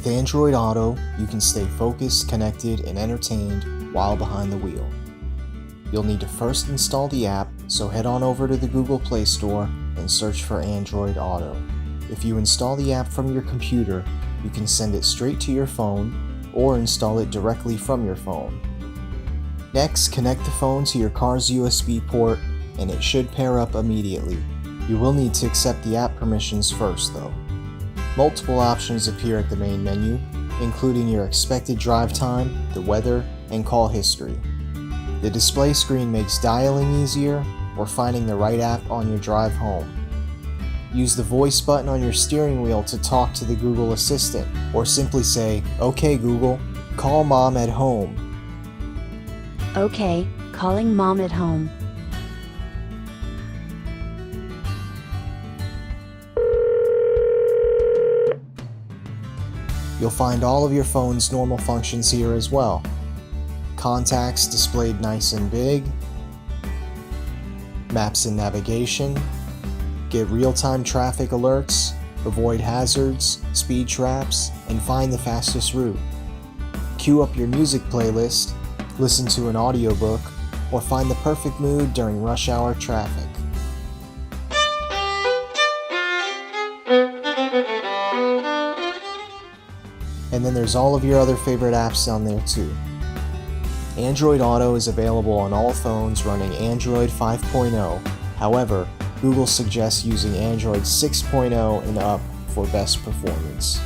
With Android Auto, you can stay focused, connected, and entertained while behind the wheel. You'll need to first install the app, so head on over to the Google Play Store and search for Android Auto. If you install the app from your computer, you can send it straight to your phone or install it directly from your phone. Next, connect the phone to your car's USB port and it should pair up immediately. You will need to accept the app permissions first though. Multiple options appear at the main menu, including your expected drive time, the weather, and call history. The display screen makes dialing easier or finding the right app on your drive home. Use the voice button on your steering wheel to talk to the Google Assistant, or simply say, "Okay Google, call mom at home." Okay, calling mom at home. You'll find all of your phone's normal functions here as well. Contacts displayed nice and big, maps and navigation, get real-time traffic alerts, avoid hazards, speed traps, and find the fastest route. Queue up your music playlist, listen to an audiobook, or find the perfect mood during rush hour traffic. And then there's all of your other favorite apps on there too. Android Auto is available on all phones running Android 5.0. However, Google suggests using Android 6.0 and up for best performance.